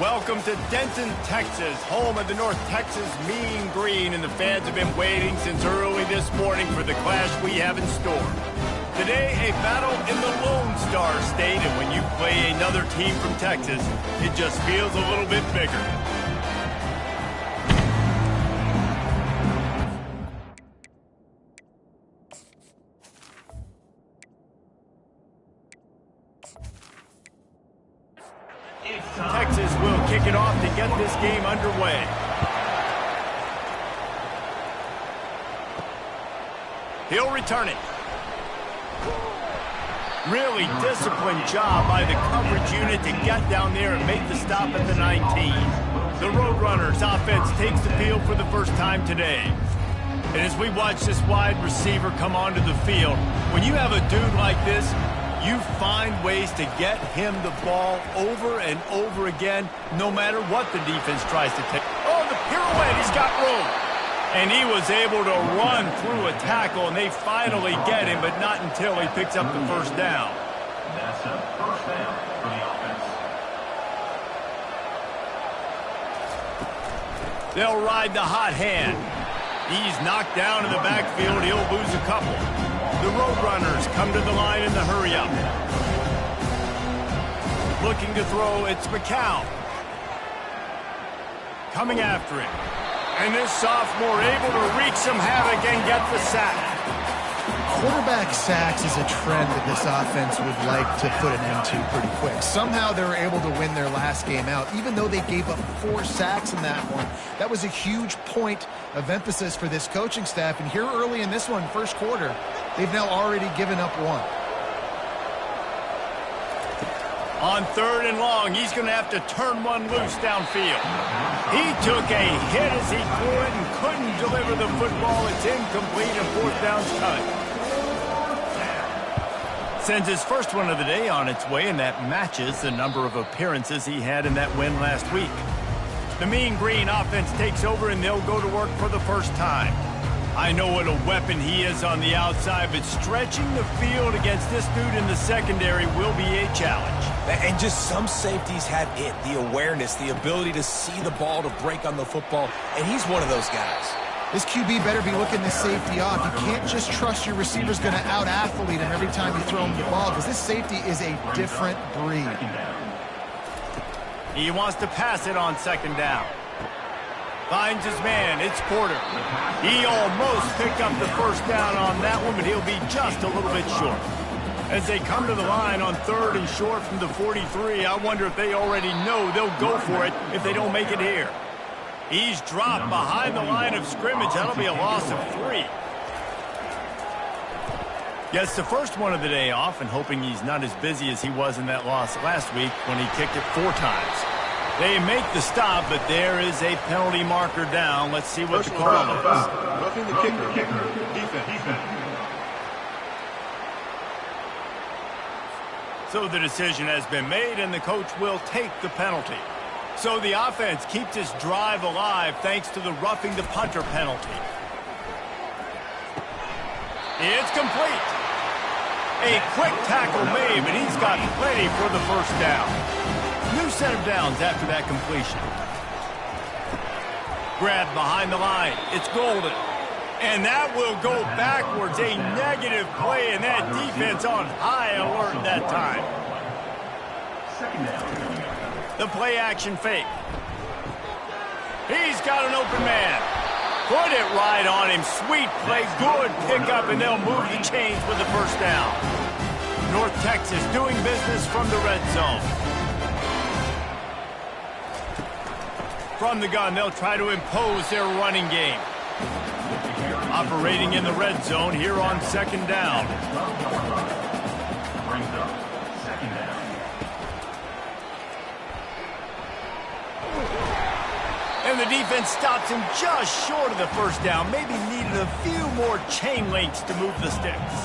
Welcome to Denton, Texas, home of the North Texas Mean Green, and the fans have been waiting since early this morning for the clash we have in store. Today, a battle in the Lone Star State, and when you play another team from Texas, it just feels a little bit bigger. Texas will kick it off to get this game underway. He'll return it. Really disciplined job by the coverage unit to get down there and make the stop at the 19. The Roadrunners offense takes the field for the first time today. And as we watch this wide receiver come onto the field, when you have a dude like this, you find ways to get him the ball over and over again, no matter what the defense tries to take. Oh, the pirouette, he's got room. And he was able to run through a tackle, and they finally get him, but not until he picks up the first down. That's a first down for the offense. They'll ride the hot hand. He's knocked down in the backfield. He'll lose a couple. The Roadrunners come to the line in the hurry-up. Looking to throw, it's McCown. Coming after him. And this sophomore able to wreak some havoc and get the sack. Quarterback sacks is a trend that this offense would like to put an end to pretty quick. Somehow they were able to win their last game out, even though they gave up 4 sacks in that one. That was a huge point of emphasis for this coaching staff. And here early in this one, first quarter, they've now already given up 1. On 3rd and long, he's going to have to turn one loose downfield. He took a hit as he threw it and couldn't deliver the football. It's incomplete and 4th down's cut. Sends his first one of the day on its way, and that matches the number of appearances he had in that win last week. The Mean Green offense takes over, and they'll go to work for the first time. I know what a weapon he is on the outside, but stretching the field against this dude in the secondary will be a challenge. And just some safeties have it, the awareness, the ability to see the ball to break on the football, and he's one of those guys. This QB better be looking this safety off. You can't just trust your receiver's going to out-athlete him every time you throw him the ball, because this safety is a different breed. He wants to pass it on 2nd down. Finds his man. It's Porter. He almost picked up the first down on that one, but he'll be just a little bit short. As they come to the line on 3rd and short from the 43, I wonder if they already know they'll go for it if they don't make it here. He's dropped behind the line of scrimmage. That'll be a loss of 3. Gets the first one of the day off, and hoping he's not as busy as he was in that loss last week when he kicked it 4 times. They make the stop, but there is a penalty marker down. Let's see what the call is. Roughing the kicker. Defense. So the decision has been made, and the coach will take the penalty. So the offense keeps this drive alive thanks to the roughing the punter penalty. It's complete. A quick tackle made, but he's got plenty for the first down. New set of downs after that completion. Grabbed behind the line. It's Golden. And that will go backwards. A negative play, and that defense on high alert that time. The play action fake. He's got an open man. Put it right on him. Sweet play. Good pickup, and they'll move the chains with the first down. North Texas doing business from the red zone. From the gun, they'll try to impose their running game. Operating in the red zone here on 2nd down. And the defense stops him just short of the first down. Maybe needed a few more chain links to move the sticks.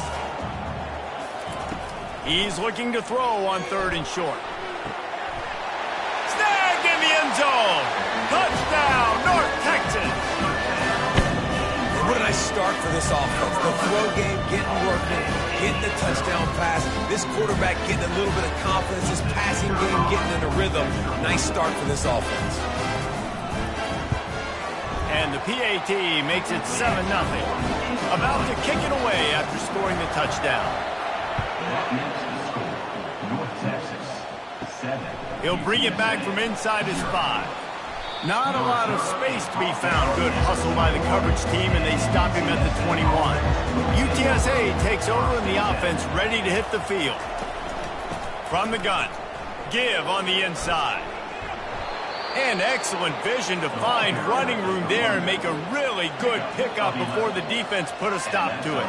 He's looking to throw on 3rd and short. Snag in the end zone. Touchdown, North Texas. What did I start for this offense. The throw game getting working, getting the touchdown pass. This quarterback getting a little bit of confidence. This passing game getting in a rhythm. Nice start for this offense. And the PAT makes it 7-0. About to kick it away after scoring the touchdown. North Texas, 7. He'll bring it back from inside his 5. Not a lot of space to be found. Good hustle by the coverage team, and they stop him at the 21. UTSA takes over in the offense, ready to hit the field. From the gun, give on the inside. And excellent vision to find running room there and make a really good pickup before the defense put a stop to it.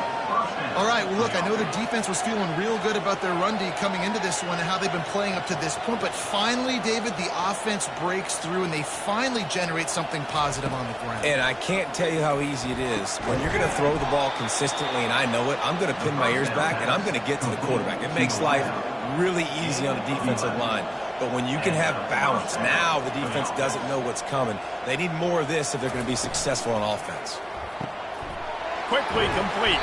All right, well, look, I know the defense was feeling real good about their run D coming into this one and how they've been playing up to this point, but finally, David, the offense breaks through and they finally generate something positive on the ground. And I can't tell you how easy it is. When you're going to throw the ball consistently, and I know it, I'm going to pin my ears back, and I'm going to get to the quarterback. It makes life really easy on the defensive line. But when you can have balance, now the defense doesn't know what's coming. They need more of this if they're going to be successful on offense. Quickly complete.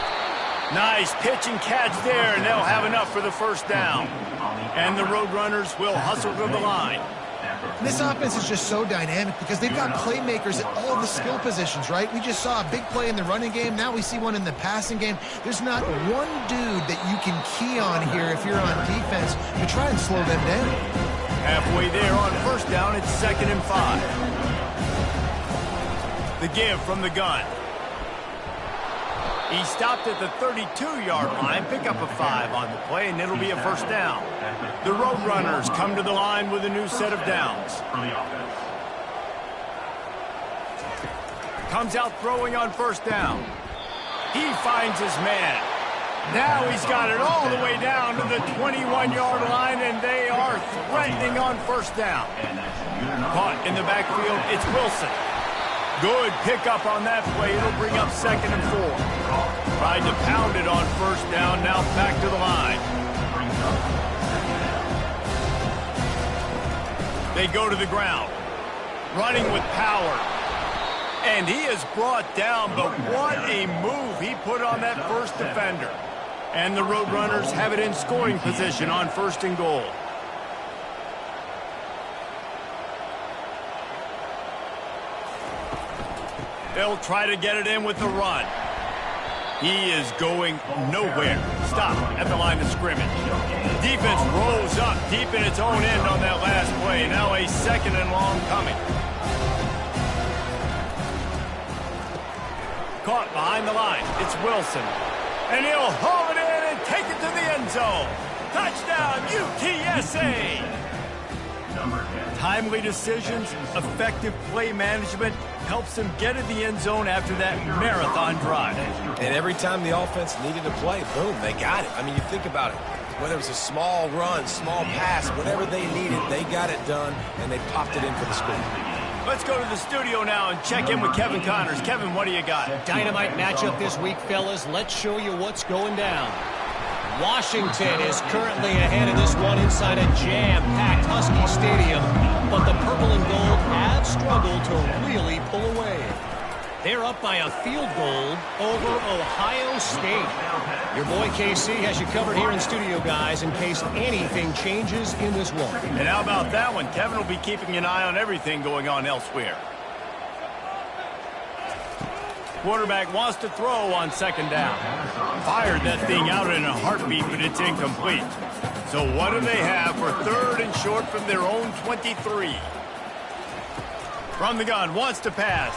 Nice pitch and catch there, and they'll have enough for the first down. And the Roadrunners will hustle to the line. This offense is just so dynamic because they've got playmakers at all the skill positions, right? We just saw a big play in the running game. Now we see one in the passing game. There's not one dude that you can key on here if you're on defense to try and slow them down. Halfway there on first down, it's 2nd and 5. The give from the gun. He stopped at the 32-yard line, pick up a 5 on the play, and it'll be a first down. The Roadrunners come to the line with a new set of downs. Comes out throwing on first down. He finds his man. Now he's got it all the way down to the 21-yard line, and they are threatening on first down. Caught in the backfield, it's Wilson. Good pickup on that play. It'll bring up 2nd and 4. Tried to pound it on first down, now back to the line. They go to the ground. Running with power. And he is brought down, but what a move he put on that first defender. And the Roadrunners have it in scoring position on 1st and goal. They'll try to get it in with the run. He is going nowhere. Stop at the line of scrimmage. Defense rolls up deep in its own end on that last play. Now a 2nd and long coming. Caught behind the line. It's Wilson. And he'll haul it in and take it to the end zone. Touchdown, UTSA! Timely decisions, effective play management helps them get in the end zone after that marathon drive. And every time the offense needed a play, boom, they got it. I mean, you think about it. Whether it was a small run, small pass, whatever they needed, they got it done, and they popped it in for the score. Let's go to the studio now and check in with Kevin Connors. Kevin, what do you got? Dynamite matchup this week, fellas. Let's show you what's going down. Washington is currently ahead of this one inside a jam-packed Husky Stadium, but the purple and gold have struggled to really pull away. They're up by a field goal over Ohio State. Your boy KC has you covered here in studio, guys, in case anything changes in this one. And how about that one? Kevin will be keeping an eye on everything going on elsewhere. Quarterback wants to throw on 2nd down. Fired that thing out in a heartbeat, but it's incomplete. So what do they have for 3rd and short from their own 23? From the gun, wants to pass.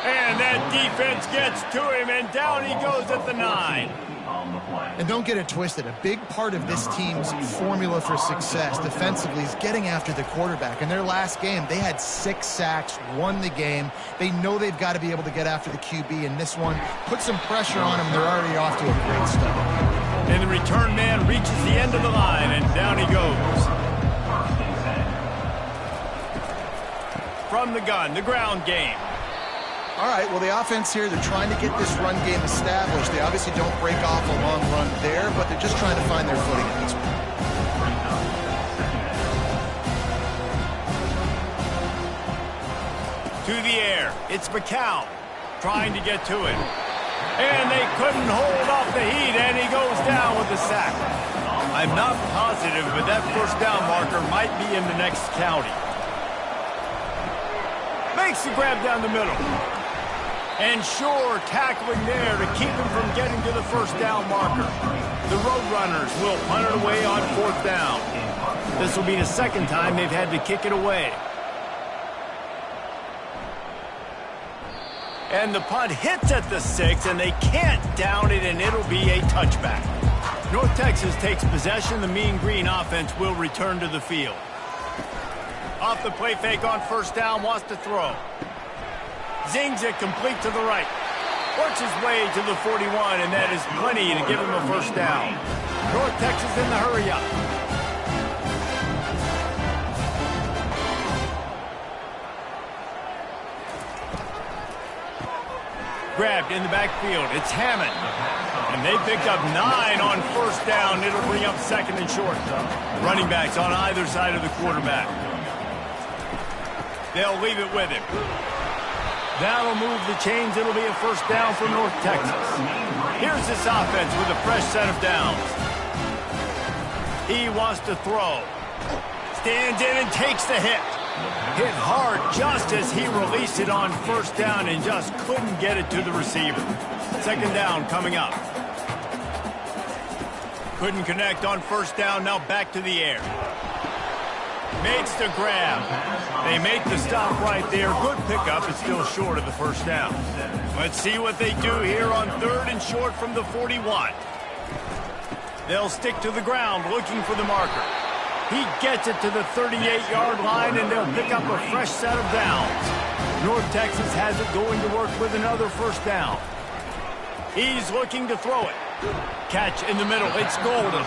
And that defense gets to him, and down he goes at the 9. And don't get it twisted. A big part of this team's formula for success defensively is getting after the quarterback. In their last game, they had 6 sacks, won the game. They know they've got to be able to get after the QB in this one. Put some pressure on them, and they're already off to a great start. And the return man reaches the end of the line, and down he goes. From the gun, the ground game. All right, well, the offense here, they're trying to get this run game established. They obviously don't break off a long run there, but they're just trying to find their footing in this one. To the air, it's McCown. trying to get to it. And they couldn't hold off the heat, and he goes down with the sack. I'm not positive, but that first down marker might be in the next county. Makes the grab down the middle. And sure, tackling there to keep him from getting to the first down marker. The Roadrunners will punt it away on fourth down. This will be the second time they've had to kick it away. And the punt hits at the 6, and they can't down it, and it'll be a touchback. North Texas takes possession. The Mean Green offense will return to the field. Off the play fake on first down, wants to throw. Zings it complete to the right. Works his way to the 41, and that is plenty to give him a first down. North Texas in the hurry up. Grabbed in the backfield. It's Hammond. And they picked up 9 on first down. It'll bring up second and short. Running backs on either side of the quarterback. They'll leave it with him. That'll move the chains. It'll be a first down for North Texas. Here's this offense with a fresh set of downs. He wants to throw. Stands in and takes the hit. Hit hard just as he released it on first down and just couldn't get it to the receiver. Second down coming up. Couldn't connect on first down. Now back to the air. Makes the grab. They make the stop right there. Good pickup. It's still short of the first down. Let's see what they do here on third and short from the 41. They'll stick to the ground looking for the marker. He gets it to the 38-yard line, and they'll pick up a fresh set of downs. North Texas has it going to work with another first down. He's looking to throw it. Catch in the middle. It's Golden.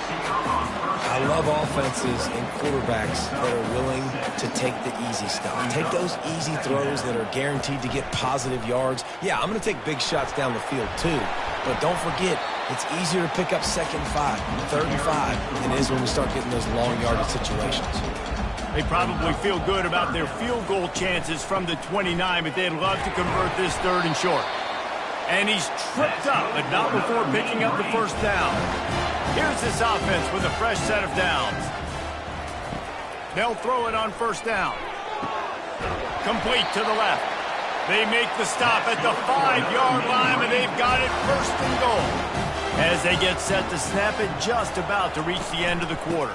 I love offenses and quarterbacks that are willing to take the easy stuff. Take those easy throws that are guaranteed to get positive yards. Yeah, I'm going to take big shots down the field too. But don't forget, it's easier to pick up second and 5, third and 5 than it is when we start getting those long yardage situations. They probably feel good about their field goal chances from the 29, but they'd love to convert this third and short. And he's tripped up, but not before picking up the first down. Here's this offense with a fresh set of downs. They'll throw it on first down. Complete to the left. They make the stop at the 5-yard line, and they've got it first and goal. As they get set to snap it, just about to reach the end of the quarter.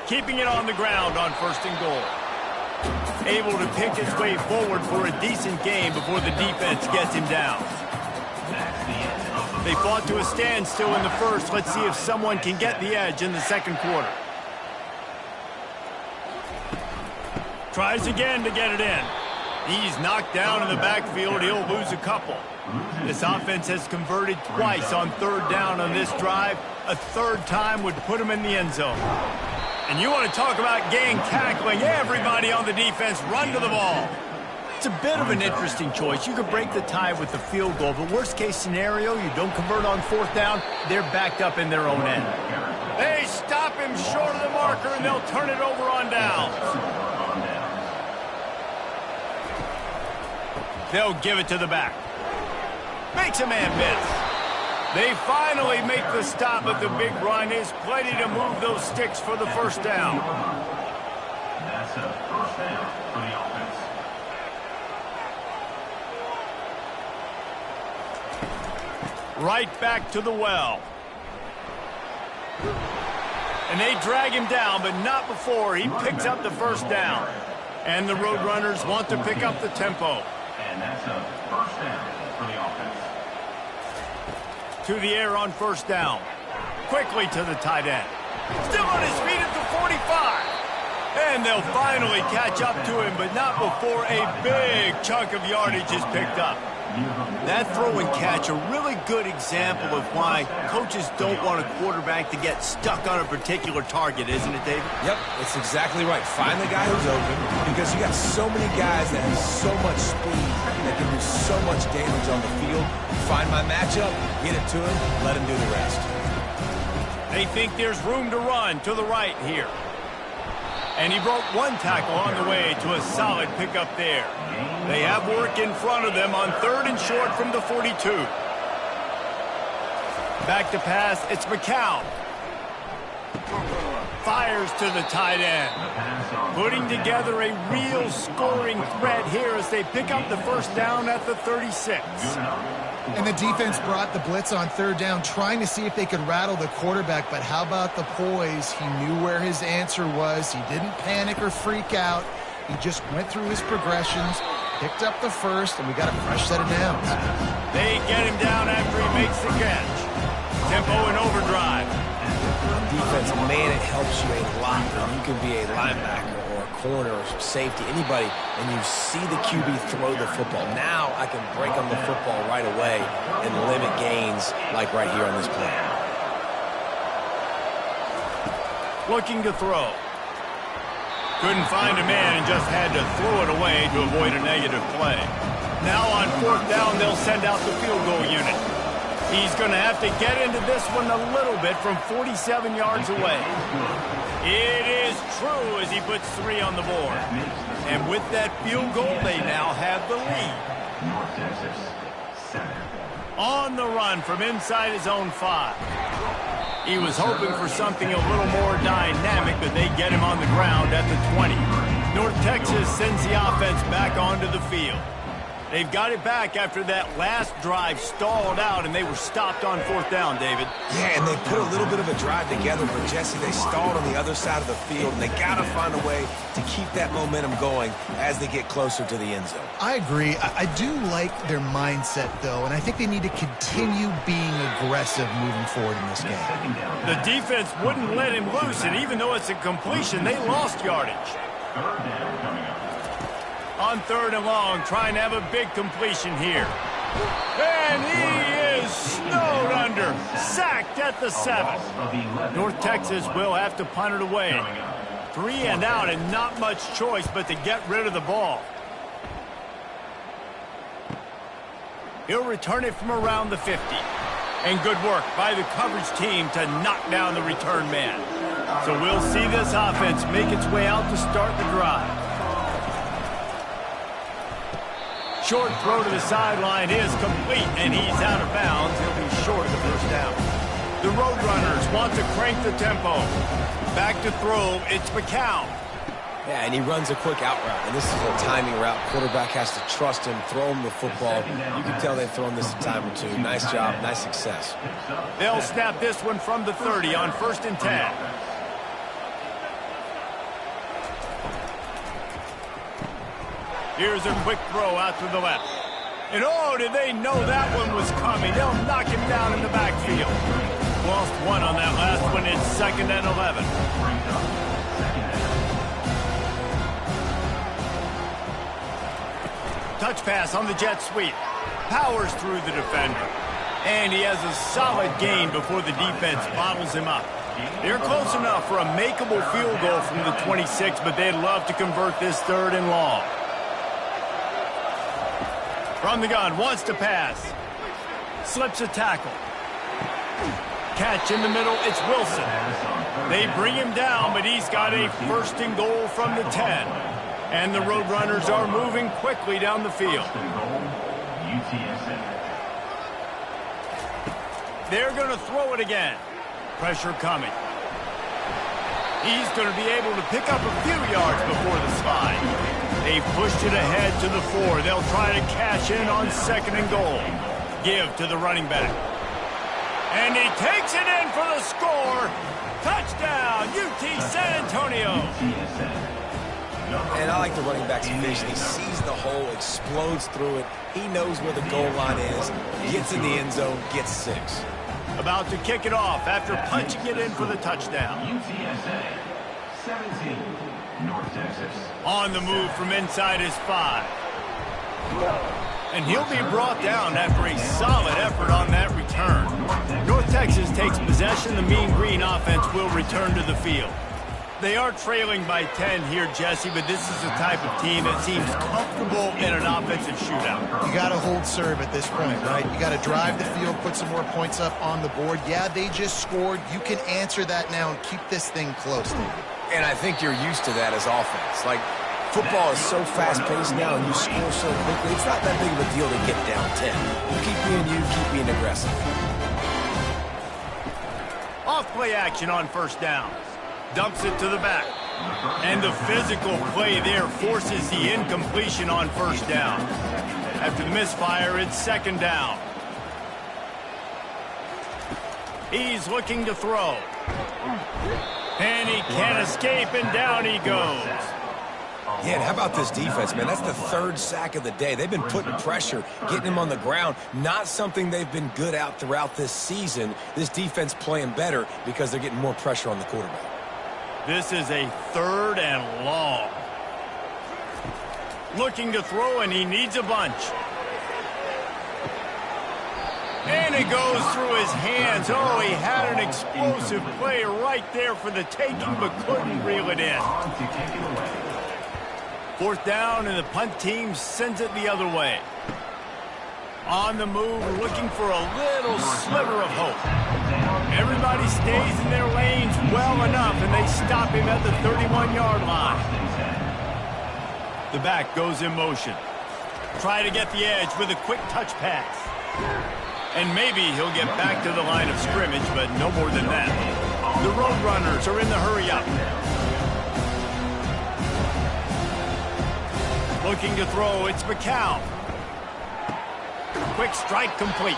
Keeping it on the ground on first and goal. Able to pick his way forward for a decent game before the defense gets him down. They fought to a standstill in the first. Let's see if someone can get the edge in the second quarter. Tries again to get it in. He's knocked down in the backfield. He'll lose a couple. This offense has converted twice on third down on this drive. A third time would put him in the end zone. And you want to talk about gang tackling. Everybody on the defense run to the ball. It's a bit of an interesting choice. You could break the tie with the field goal, but worst case scenario, you don't convert on fourth down, they're backed up in their own end. They stop him short of the marker, and they'll turn it over on downs. They'll give it to the back. Makes a man miss. They finally make the stop, but the big run is plenty to move those sticks for the first down. That's a first down for the offense. Right back to the well. And they drag him down, but not before he picks up the first down. And the Roadrunners want to pick up the tempo. And that's a first down for the offense. To the air on first down. Quickly to the tight end. Still on his feet at the 45. And they'll finally catch up to him, but not before a big chunk of yardage is picked up. That throw and catch, a really good example of why coaches don't want a quarterback to get stuck on a particular target, isn't it, David? Yep, that's exactly right. Find the guy who's open, because you got so many guys that have so much speed that can do so much damage on the field. Find my matchup, get it to him, let him do the rest. They think there's room to run to the right here. And he broke one tackle on the way to a solid pickup there. They have work in front of them on 3rd and short from the 42. Back to pass, it's McCown. Fires to the tight end. Putting together a real scoring threat here as they pick up the first down at the 36. And the defense brought the blitz on 3rd down, trying to see if they could rattle the quarterback. But how about the poise? He knew where his answer was. He didn't panic or freak out. He just went through his progressions, picked up the first, and we got a fresh set of downs. They get him down after he makes the catch. Tempo and overdrive. Defense, man, it helps you a lot when you can be a linebacker or a corner or safety, anybody, and you see the QB throw the football. Now I can break on the football right away and limit gains like right here on this play. Looking to throw. Couldn't find a man and just had to throw it away to avoid a negative play. Now on 4th down, they'll send out the field goal unit. He's going to have to get into this one a little bit from 47 yards away. It is true as he puts 3 on the board. And with that field goal, they now have the lead. North Texas, 7. On the run from inside his own 5. He was hoping for something a little more dynamic, but they get him on the ground at the 20. North Texas sends the offense back onto the field. They've got it back after that last drive stalled out, and they were stopped on 4th down, David. Yeah, and they put a little bit of a drive together, but Jesse, they stalled on the other side of the field, and they got to find a way to keep that momentum going as they get closer to the end zone. I agree. I do like their mindset, though, and I think they need to continue being aggressive moving forward in this game. The defense wouldn't let him loose, and even though it's a completion, they lost yardage. 3rd down coming up. On 3rd and long, trying to have a big completion here. And he is snowed under, sacked at the 7. North Texas will have to punt it away. 3 and out and not much choice but to get rid of the ball. He'll return it from around the 50. And good work by the coverage team to knock down the return man. So we'll see this offense make its way out to start the drive. Short throw to the sideline is complete, and he's out of bounds. He'll be short of the first down. The Roadrunners want to crank the tempo. Back to throw, it's McCown. Yeah, and he runs a quick out route, and this is a timing route. Quarterback has to trust him, throw him the football. You can tell they've thrown this a time or 2. Nice job, nice success. They'll snap this one from the 30 on 1st and 10. Here's a quick throw out to the left. And oh, did they know that one was coming? They'll knock him down in the backfield. Lost 1 on that last one. It's 2nd and 11. Touch pass on the jet sweep. Powers through the defender. And he has a solid gain before the defense bottles him up. They're close enough for a makeable field goal from the 26, but they'd love to convert this 3rd and long. From the gun, wants to pass. Slips a tackle. Catch in the middle, it's Wilson. They bring him down, but he's got a 1st and goal from the 10. And the Roadrunners are moving quickly down the field. They're going to throw it again. Pressure coming. He's going to be able to pick up a few yards before the slide. They've pushed it ahead to the 4. They'll try to cash in on 2nd and goal. Give to the running back. And he takes it in for the score. Touchdown, UT San Antonio. And I like the running back's vision. He sees the hole, explodes through it. He knows where the goal line is, gets in the end zone, gets 6. About to kick it off after punching it in for the touchdown. UTSA, 17, North Texas. On the move from inside his 5. And he'll be brought down after a solid effort on that return. North Texas takes possession. The Mean Green offense will return to the field. They are trailing by 10 here, Jesse, but this is the type of team that seems comfortable in an offensive shootout. You got to hold serve at this point, right? You got to drive the field, put some more points up on the board. Yeah, they just scored. You can answer that now and keep this thing close, David. And I think you're used to that as offense. Like, football is so fast-paced now, and you score so quickly, it's not that big of a deal to get down 10. You keep being you, keep being aggressive. Off-play action on first down. Dumps it to the back. And the physical play there forces the incompletion on first down. After the misfire, it's second down. He's looking to throw. And he can't escape, and down he goes. Yeah, and how about this defense, man? That's the third sack of the day. They've been putting pressure, getting him on the ground. Not something they've been good at throughout this season. This defense playing better because they're getting more pressure on the quarterback. This is a third and long. Looking to throw, and he needs a bunch. And it goes through his hands. Oh, he had an explosive play right there for the taking, but couldn't reel it in. Fourth down, and the punt team sends it the other way. On the move, looking for a little sliver of hope. Everybody stays in their lanes well enough, and they stop him at the 31-yard line. The back goes in motion. Try to get the edge with a quick touch pass. And maybe he'll get back to the line of scrimmage, but no more than that. The Roadrunners are in the hurry-up. Looking to throw, it's McCown. Quick strike complete.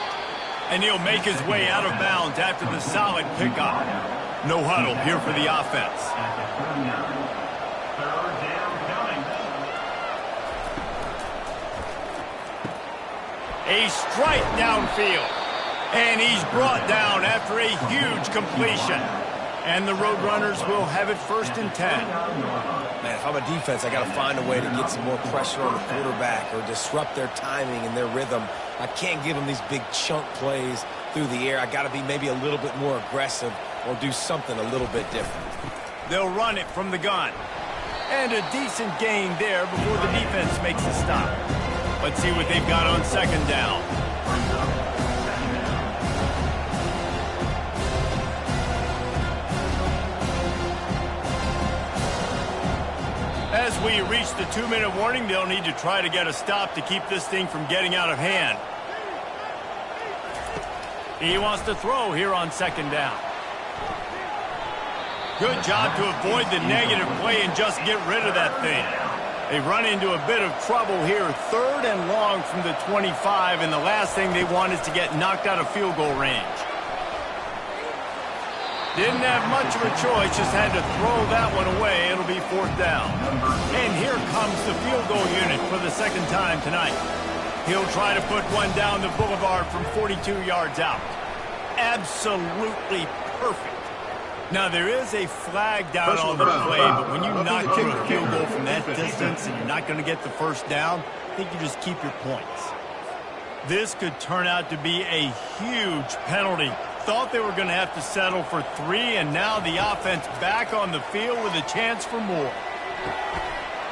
And he'll make his way out of bounds after the solid pickup. No huddle here for the offense. Third down coming. A strike downfield. And he's brought down after a huge completion. And the Roadrunners will have it first and 10. Man, if I'm a defense, I got to find a way to get some more pressure on the quarterback or disrupt their timing and their rhythm. I can't give them these big chunk plays through the air. I got to be maybe a little bit more aggressive or do something a little bit different. They'll run it from the gun. And a decent gain there before the defense makes a stop. Let's see what they've got on second down. As we reach the 2-minute warning, they'll need to try to get a stop to keep this thing from getting out of hand. He wants to throw here on second down. Good job to avoid the negative play and just get rid of that thing. They run into a bit of trouble here, third and long from the 25, and the last thing they want is to get knocked out of field goal range. Didn't have much of a choice, just had to throw that one away. It'll be fourth down. And here comes the field goal unit for the second time tonight. He'll try to put one down the boulevard from 42 yards out. Absolutely perfect. Now, there is a flag down on the play, but when you knock through a field goal from that distance and you're not going to get the first down, I think you just keep your points. This could turn out to be a huge penalty. Thought they were going to have to settle for 3, and now the offense back on the field with a chance for more.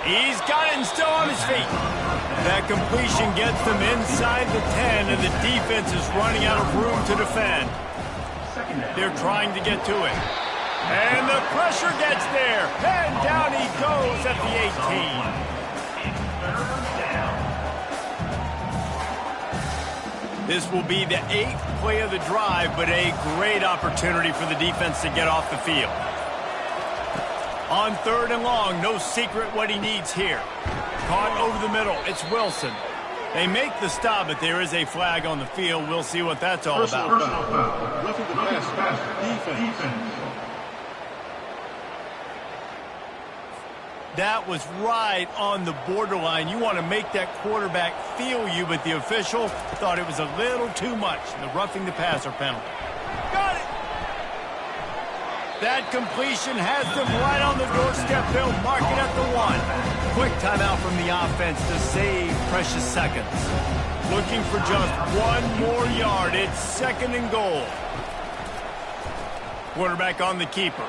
He's got it and still on his feet. That completion gets them inside the 10, and the defense is running out of room to defend. They're trying to get to it. And the pressure gets there. And down he goes at the 18. This will be the 8th play of the drive, but a great opportunity for the defense to get off the field. On third and long, no secret what he needs here. Caught over the middle, it's Wilson. They make the stop, but there is a flag on the field. We'll see what that's all about. Personal foul. Roughing the passer. Defense. That was right on the borderline. You want to make that quarterback feel you, but the official thought it was a little too much. The roughing the passer penalty. Got it! That completion has them right on the doorstep. They'll mark it at the 1. Quick timeout from the offense to save precious seconds. Looking for just 1 more yard. It's second and goal. Quarterback on the keeper.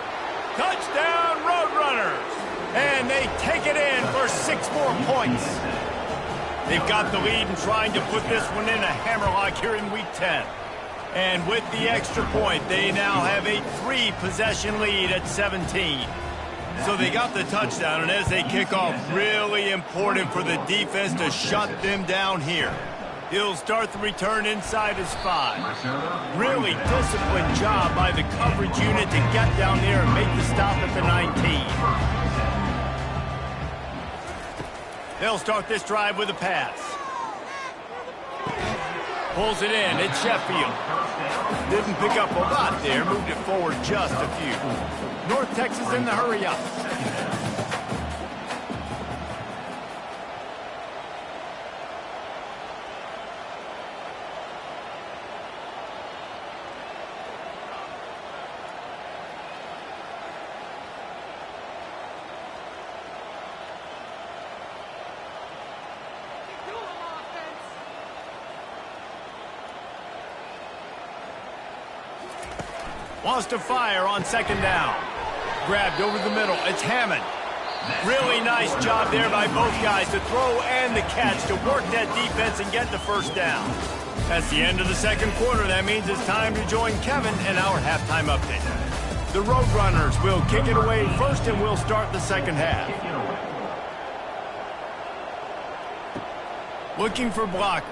Touchdown, Roadrunners! And they take it in for 6 more points. They've got the lead and trying to put this one in a hammerlock here in Week 10. And with the extra point, they now have a 3-possession lead at 17. So they got the touchdown, and as they kick off, really important for the defense to shut them down here. He'll start the return inside his 5. Really disciplined job by the coverage unit to get down there and make the stop at the 19. They'll start this drive with a pass. Pulls it in. It's Sheffield. Didn't pick up a lot there. Moved it forward just a few. North Texas in the hurry up. Wants to fire on second down. Grabbed over the middle. It's Hammond. Really nice job there by both guys to throw and the catch to work that defense and get the first down. That's the end of the second quarter. That means it's time to join Kevin in our halftime update. The Roadrunners will kick it away first, and we'll start the second half. Looking for blockers.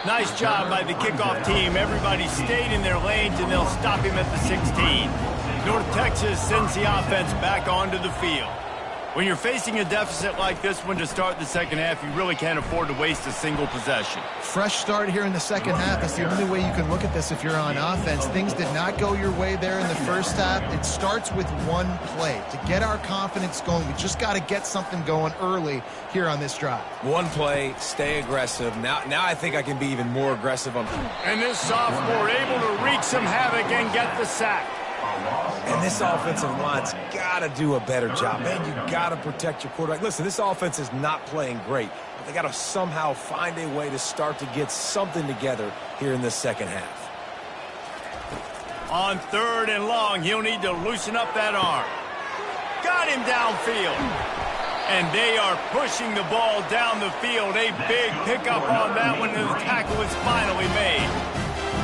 Nice job by the kickoff team. Everybody stayed in their lanes, and they'll stop him at the 16. North Texas sends the offense back onto the field. When you're facing a deficit like this one to start the second half, you really can't afford to waste a single possession. Fresh start here in the second half. That's the only way you can look at this if you're on offense. Things did not go your way there in the first half. It starts with one play. To get our confidence going, we just got to get something going early here on this drive. One play, stay aggressive. Now I think I can be even more aggressive on. And this sophomore able to wreak some havoc and get the sack. And this offensive line's got to do a better job. Man, you got to protect your quarterback. Listen, this offense is not playing great, but they got to somehow find a way to start to get something together here in the second half. On third and long, he'll need to loosen up that arm. Got him downfield. And they are pushing the ball down the field. A big pickup on that one, and the tackle is finally made.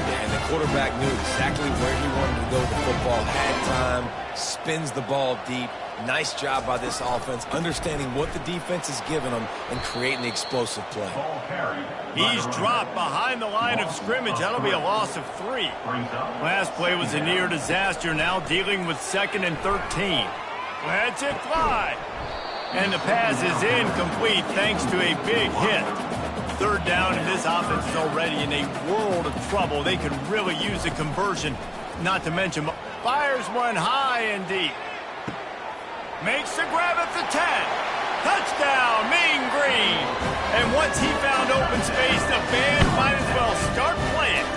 And the quarterback knew exactly where he wanted to go with the football. Had time, spins the ball deep. Nice job by this offense, understanding what the defense is giving them and creating the explosive play. He's dropped behind the line of scrimmage. That'll be a loss of 3. Last play was a near disaster. Now dealing with 2nd and 13. Lets it fly. And the pass is incomplete thanks to a big hit. Third down, and this offense is already in a world of trouble. They could really use a conversion, not to mention fires one high and deep. Makes the grab at the 10. Touchdown, Mean Green. And once he found open space, the band might as well start playing.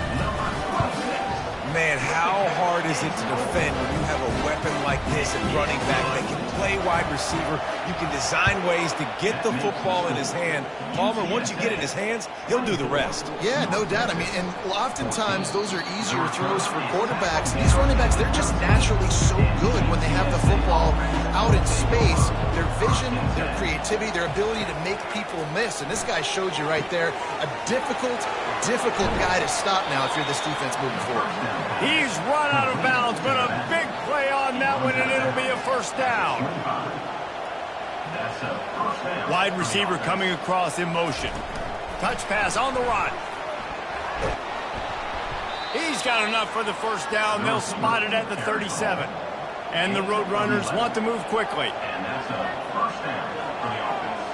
Man, how hard is it to defend when you have a weapon like this at running back that can play wide receiver? You can design ways to get the football in his hand. Palmer, once you get it in his hands, he'll do the rest. Yeah, no doubt. I mean, and oftentimes those are easier throws for quarterbacks. These running backs, they're just naturally so good when they have the football out in space. Their vision, their creativity, their ability to make people miss. And this guy showed you right there a difficult guy to stop now if you're this defense moving forward. He's run out of bounds, but a big play on that one, and it'll be a first down. Wide receiver coming across in motion. Touch pass on the run. He's got enough for the first down. They'll spot it at the 37. And the Roadrunners want to move quickly. And that's a first down for the offense.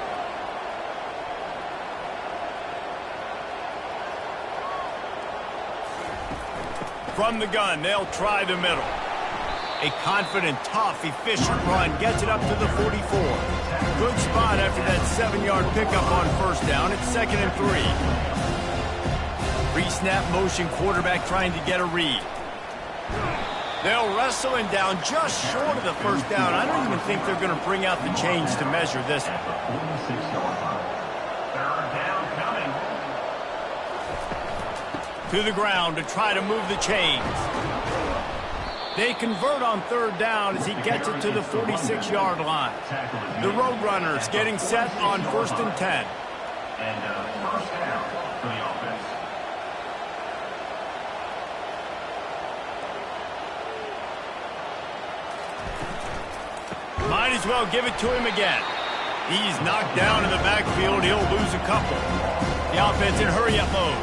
From the gun, they'll try the middle. A confident, tough, efficient run gets it up to the 44. Good spot after that 7-yard pickup on first down. It's 2nd and 3. Pre-snap motion quarterback trying to get a read. They'll wrestle him down just short of the first down. I don't even think they're going to bring out the chains to measure this one. 46-yard line. Third down coming. To the ground to try to move the chains. They convert on third down as he gets it to the 46-yard line. The Roadrunners getting set on 1st and 10. And first down for the offense. Might as well give it to him again. He's knocked down in the backfield. He'll lose a couple. The offense in hurry-up mode.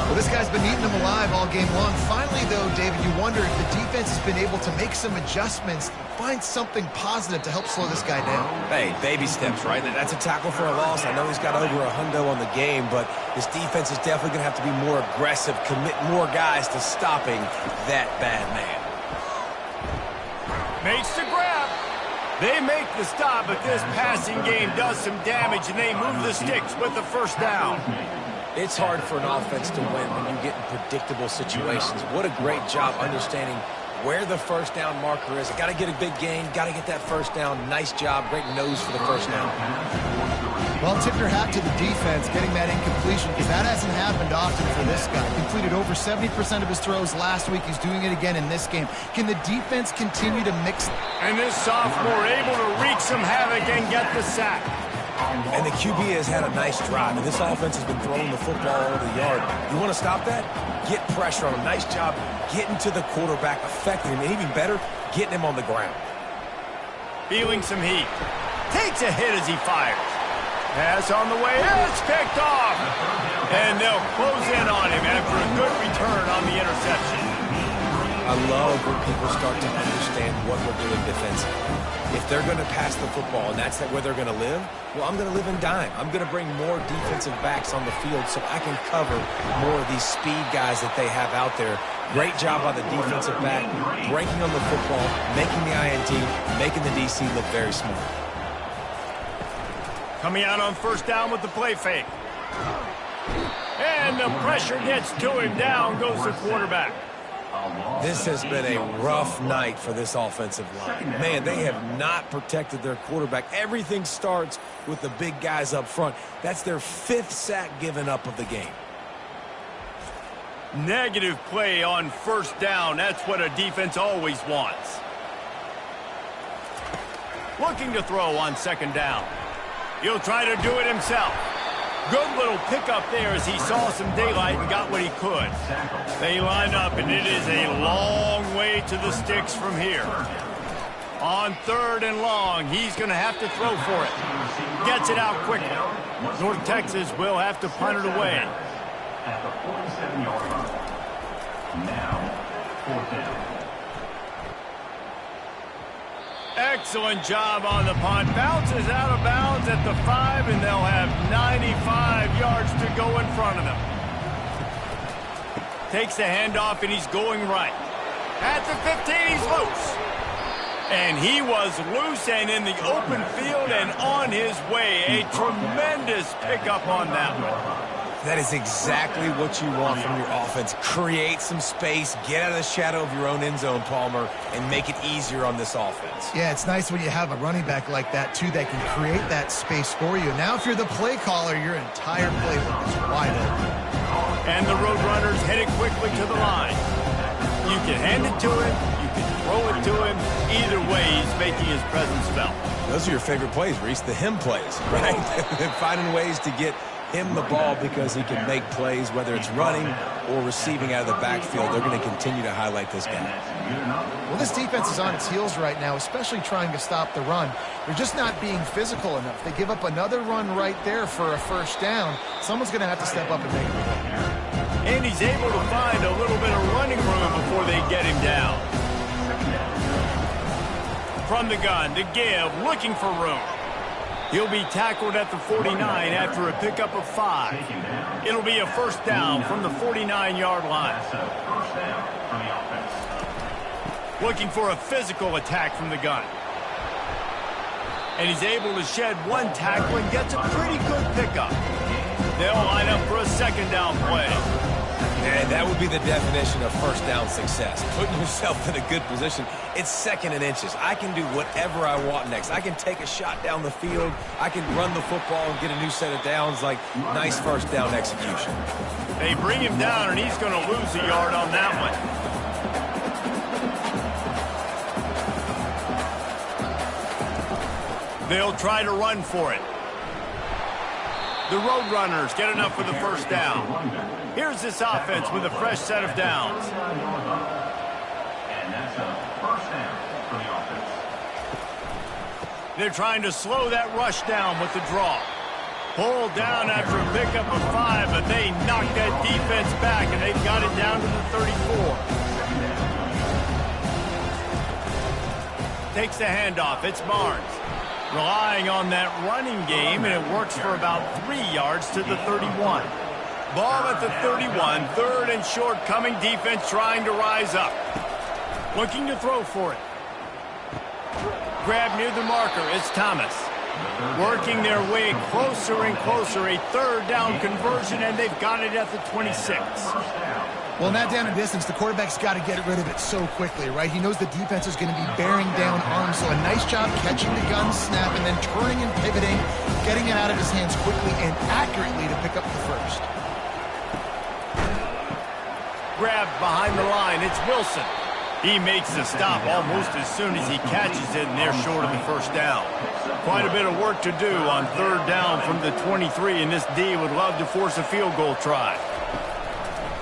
Well, this guy's been eating them alive all game long. Finally, though, David, you wonder if the defense has been able to make some adjustments, find something positive to help slow this guy down. Hey, baby steps, right? That's a tackle for a loss. I know he's got over $100 on the game, but this defense is definitely going to have to be more aggressive, commit more guys to stopping that bad man. Makes the grab. They make the stop, but this passing game does some damage, and they move the sticks with the first down. It's hard for an offense to win when you get in predictable situations. What a great job understanding where the first down marker is. Got to get a big gain, got to get that first down. Nice job, great nose for the first down. Well, tip your hat to the defense getting that incompletion, because that hasn't happened often for this guy. Completed over 70% of his throws last week. He's doing it again in this game. Can the defense continue to mix? And this sophomore able to wreak some havoc and get the sack. And the QB has had a nice drive, and this offense has been throwing the football all over the yard. You want to stop that? Get pressure on him. Nice job getting to the quarterback, affecting him, and even better, getting him on the ground. Feeling some heat. Takes a hit as he fires. Pass on the way. It's picked off. And they'll close in on him after a good return on the interception. I love when people start to understand what we're doing defensively. If they're going to pass the football and that's where they're going to live, well, I'm going to live in dime. I'm going to bring more defensive backs on the field so I can cover more of these speed guys that they have out there. Great job by the defensive back, breaking on the football, making the INT, making the DC look very smart. Coming out on first down with the play fake. And the pressure gets to him. Down goes the quarterback. This has been a rough night for this offensive line. Man, they have not protected their quarterback. Everything starts with the big guys up front. That's their 5th sack given up of the game. Negative play on first down. That's what a defense always wants. Looking to throw on second down. He'll try to do it himself. Good little pickup there as he saw some daylight and got what he could. They line up, and it is a long way to the sticks from here. On third and long, he's going to have to throw for it. Gets it out quickly. North Texas will have to punt it away. At the 47-yard line. Now, 4th down. Excellent job on the punt. Bounces out of bounds at the 5, and they'll have 95 yards to go in front of them. Takes the handoff, and he's going right. At the 15, he's loose. And he was loose and in the open field and on his way. A tremendous pickup on that one. That is exactly what you want from your offense. Create some space, get out of the shadow of your own end zone, Palmer, and make it easier on this offense. Yeah, it's nice when you have a running back like that, too, that can create that space for you. Now, if you're the play caller, your entire playbook is wide open. And the Roadrunners headed quickly to the line. You can hand it to him, you can throw it to him. Either way, he's making his presence felt. Those are your favorite plays, Reese, the him plays, right? Finding ways to get him the ball because he can make plays, whether it's running or receiving out of the backfield. They're going to continue to highlight this guy. Well, this defense is on its heels right now, especially trying to stop the run. They're just not being physical enough. They give up another run right there for a first down. Someone's going to have to step up and make it work. And he's able to find a little bit of running room before they get him down. From the gun to give, looking for room. He'll be tackled at the 49 after a pickup of 5. It'll be a first down from the 49-yard line. Looking for a physical attack from the gun. And he's able to shed one tackle and gets a pretty good pickup. They'll line up for a second down play. And that would be the definition of first down success. Putting yourself in a good position. It's 2nd and inches. I can do whatever I want next. I can take a shot down the field. I can run the football and get a new set of downs. Like, nice first down execution. They bring him down, and he's going to lose a yard on that one. They'll try to run for it. The Roadrunners get enough for the first down. Here's this offense with a fresh set of downs. And that's a first down for the offense. They're trying to slow that rush down with the draw. Pulled down after a pickup of 5, but they knocked that defense back, and they've got it down to the 34. Takes the handoff. It's Barnes. Relying on that running game, and it works for about 3 yards to the 31. Ball at the 31, third and short, coming defense trying to rise up. Looking to throw for it. Grab near the marker. It's Thomas. Working their way closer and closer. A third down conversion, and they've got it at the 26. Well, in that down and distance, the quarterback's got to get rid of it so quickly, right? He knows the defense is going to be bearing down arms, so a nice job catching the gun snap and then turning and pivoting, getting it out of his hands quickly and accurately to pick up the first. Grabbed behind the line. It's Wilson. He makes the stop almost as soon as he catches it, and they're short of the first down. Quite a bit of work to do on third down from the 23, and this D would love to force a field goal try.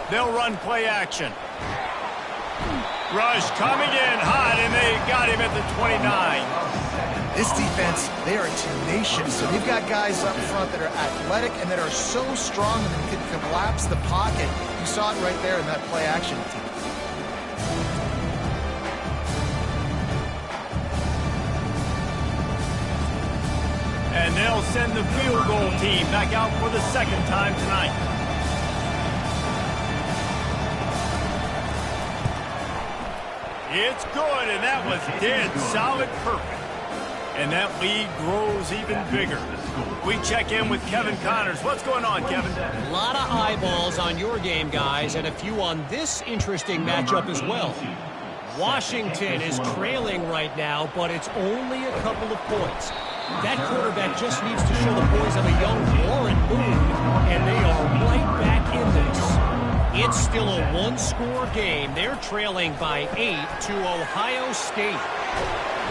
They'll run play action. Rush coming in hot, and they got him at the 29. This defense, they are tenacious. So they've got guys up front that are athletic and that are so strong that they can collapse the pocket. You saw it right there in that play action team. And they'll send the field goal team back out for the second time tonight. It's good, and that was dead solid perfect. And that lead grows even bigger. We check in with Kevin Connors. What's going on, Kevin? A lot of eyeballs on your game, guys, and a few on this interesting matchup as well. Washington is trailing right now, but it's only a couple of points. That quarterback just needs to show the boys of a young Warren Moon, and they are right back in this. It's still a one-score game. They're trailing by 8 to Ohio State.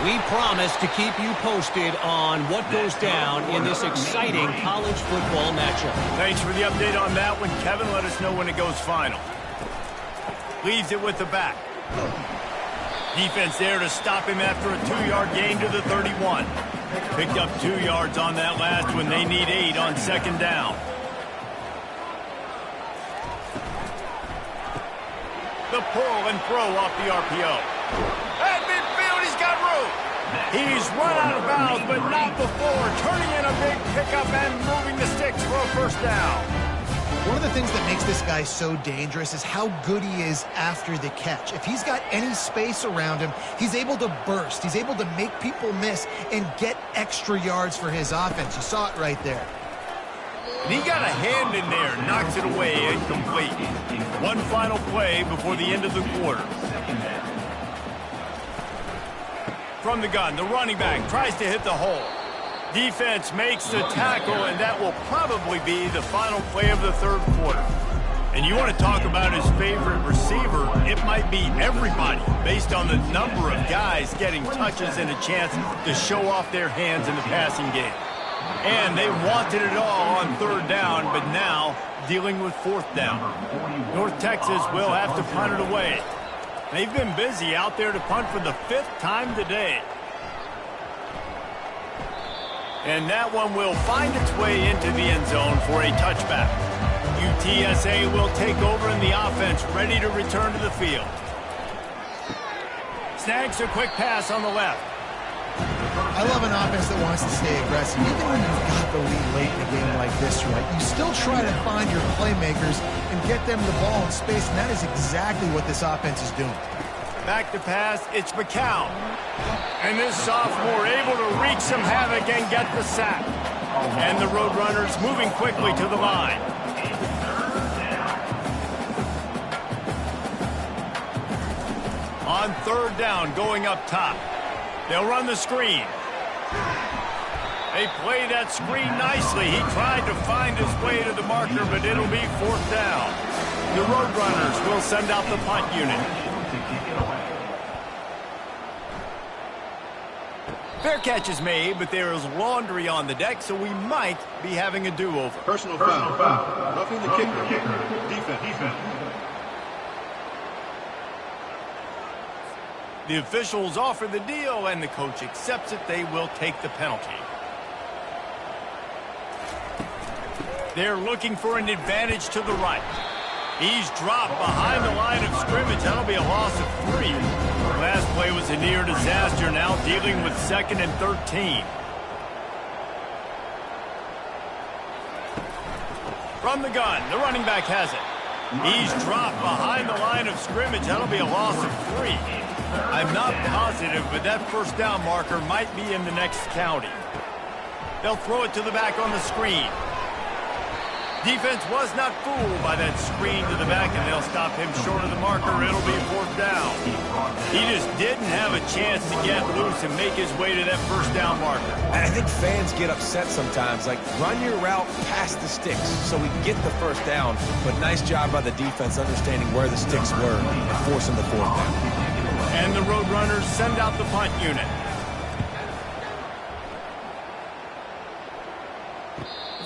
We promise to keep you posted on what goes down in this exciting college football matchup. Thanks for the update on that one, Kevin. Let us know when it goes final. Leaves it with the back. Defense there to stop him after a 2-yard gain to the 31. Picked up 2 yards on that last one. They need 8 on second down. The pull and throw off the RPO. At midfield, he's got room. He's run out of bounds, but not before. Turning in a big pickup and moving the sticks for a first down. One of the things that makes this guy so dangerous is how good he is after the catch. If he's got any space around him, he's able to burst. He's able to make people miss and get extra yards for his offense. You saw it right there. And he got a hand in there, knocks it away, incomplete. One final play before the end of the quarter. From the gun, the running back tries to hit the hole. Defense makes the tackle, and that will probably be the final play of the third quarter. And you want to talk about his favorite receiver, it might be everybody, based on the number of guys getting touches and a chance to show off their hands in the passing game. And they wanted it all on third down, but now dealing with fourth down. North Texas will have to punt it away. They've been busy out there to punt for the 5th time today. And that one will find its way into the end zone for a touchback. UTSA will take over in the offense, ready to return to the field. Snags a quick pass on the left. I love an offense that wants to stay aggressive. Even when you've got the lead late in a game like this, right, you still try to find your playmakers and get them the ball in space, and that is exactly what this offense is doing. Back to pass, it's McCown. And this sophomore able to wreak some havoc and get the sack. And the Roadrunners moving quickly to the line. On third down, going up top. They'll run the screen. They play that screen nicely. He tried to find his way to the marker, but it'll be fourth down. The Roadrunners will send out the punt unit. Fair catch is made, but there is laundry on the deck, so we might be having a do-over. Personal foul. Roughing the kicker. Defense. The officials offer the deal, and the coach accepts it. They will take the penalty. They're looking for an advantage to the right. He's dropped behind the line of scrimmage. That'll be a loss of 3. Last play was a near disaster, now dealing with 2nd and 13. From the gun, the running back has it. He's dropped behind the line of scrimmage. That'll be a loss of 3. I'm not positive, but that first down marker might be in the next county. They'll throw it to the back on the screen. Defense was not fooled by that screen to the back, and they'll stop him short of the marker. It'll be 4th down. He just didn't have a chance to get loose and make his way to that first down marker. And I think fans get upset sometimes. Like, run your route past the sticks so we get the first down. But nice job by the defense understanding where the sticks were and forcing the 4th down. And the Roadrunners send out the punt unit.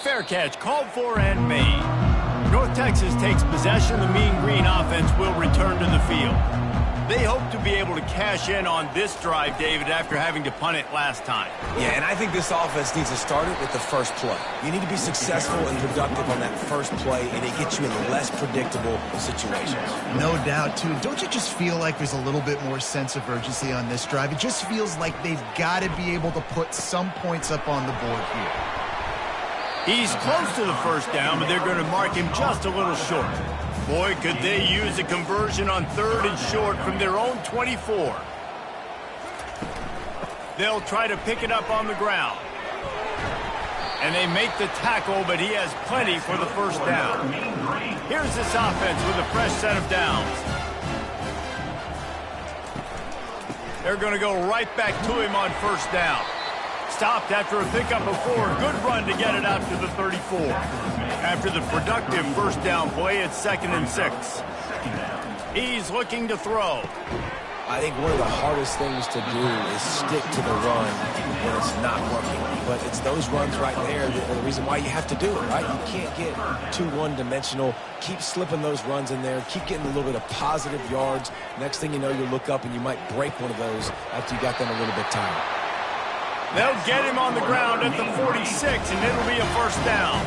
Fair catch called for and made. North Texas takes possession. The Mean Green offense will return to the field. They hope to be able to cash in on this drive, David, after having to punt it last time. Yeah, and I think this offense needs to start it with the first play. You need to be successful and productive on that first play, and it gets you in less predictable situations. No doubt, too. Don't you just feel like there's a little bit more sense of urgency on this drive? It just feels like they've got to be able to put some points up on the board here. He's close to the first down, but they're going to mark him just a little short. Boy, could they use a conversion on 3rd and short from their own 24. They'll try to pick it up on the ground. And they make the tackle, but he has plenty for the first down. Here's this offense with a fresh set of downs. They're going to go right back to him on first down. Stopped after a pickup of 4. Good run to get it out to the 34. After the productive first down play, it's 2nd and 6. He's looking to throw. I think one of the hardest things to do is stick to the run when it's not working. But it's those runs right there that are the reason why you have to do it, right? You can't get too one-dimensional. Keep slipping those runs in there. Keep getting a little bit of positive yards. Next thing you know, you look up and you might break one of those after you got them a little bit tired. They'll get him on the ground at the 46, and it'll be a first down.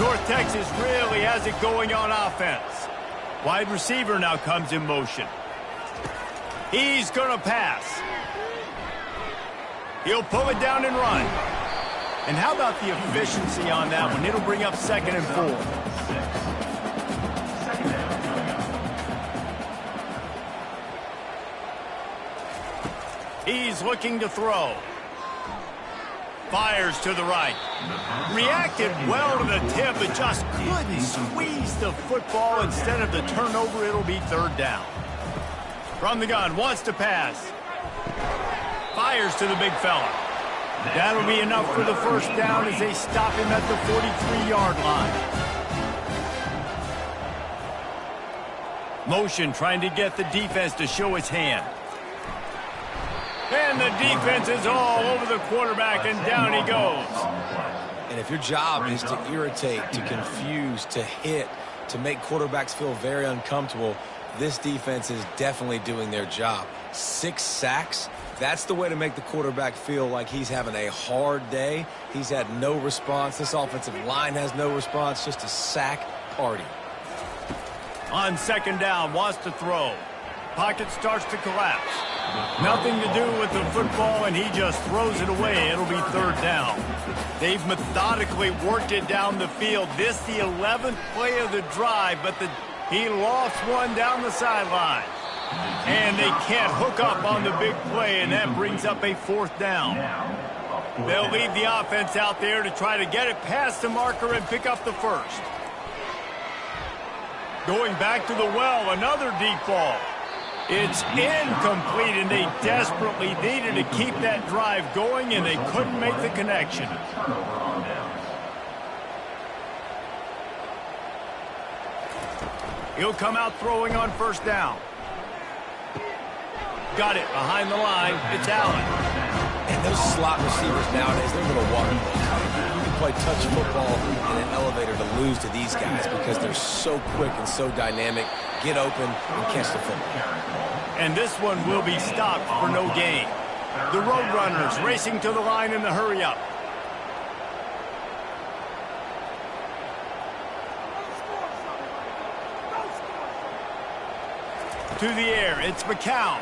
North Texas really has it going on offense. Wide receiver now comes in motion. He's going to pass. He'll pull it down and run. And how about the efficiency on that one? It'll bring up 2nd and 4. He's looking to throw. Fires to the right. Reacted well to the tip, but just couldn't squeeze the football. Instead of the turnover, it'll be 3rd down. From the gun, wants to pass. Fires to the big fella. That'll be enough for the first down as they stop him at the 43-yard line. Motion trying to get the defense to show his hand. And the defense is all over the quarterback, and down he goes. And if your job is to irritate, to confuse, to hit, to make quarterbacks feel very uncomfortable, this defense is definitely doing their job. 6 sacks, that's the way to make the quarterback feel like he's having a hard day. He's had no response. This offensive line has no response, just a sack party. On 2nd down, wants to throw. Pocket starts to collapse. Nothing to do with the football, and he just throws it away. It'll be 3rd down. They've methodically worked it down the field. This the 11th play of the drive, but he lost one down the sideline. And they can't hook up on the big play, and that brings up a 4th down. They'll leave the offense out there to try to get it past the marker and pick up the first. Going back to the well, another deep ball. It's incomplete, and they desperately needed to keep that drive going, and they couldn't make the connection. He'll come out throwing on first down. Got it behind the line. It's Allen. And those slot receivers nowadays, they're little water boys. You can play touch football in an elevator to lose to these guys because they're so quick and so dynamic. get open, and catch the football. And this one will be stopped for no gain. The Roadrunners racing to the line in the hurry-up. To the air, it's McCown.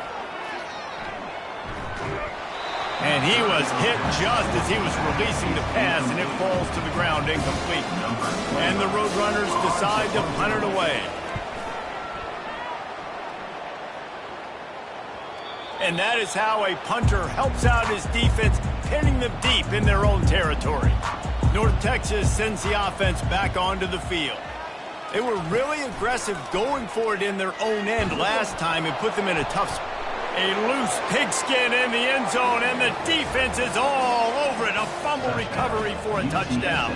And he was hit just as he was releasing the pass, and it falls to the ground incomplete. And the Roadrunners decide to punt it away. And that is how a punter helps out his defense, pinning them deep in their own territory. North Texas sends the offense back onto the field. They were really aggressive going for it in their own end last time and put them in a tough spot. A loose pigskin in the end zone, and the defense is all over it. A fumble recovery for a touchdown.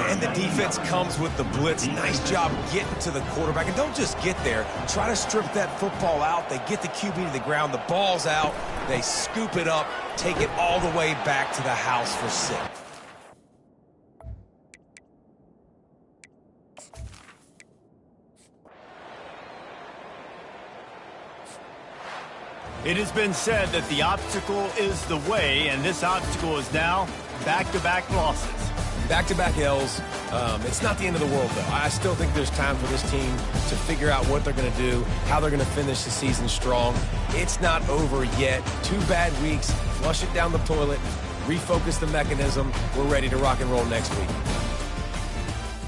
And the defense comes with the blitz. Nice job getting to the quarterback. And don't just get there. Try to strip that football out. They get the QB to the ground. The ball's out. They scoop it up, take it all the way back to the house for 6. It has been said that the obstacle is the way, and this obstacle is now back-to-back losses. Back-to-back L's. It's not the end of the world, though. I still think there's time for this team to figure out what they're going to do, how they're going to finish the season strong. It's not over yet. 2 bad weeks. Flush it down the toilet. Refocus the mechanism. We're ready to rock and roll next week.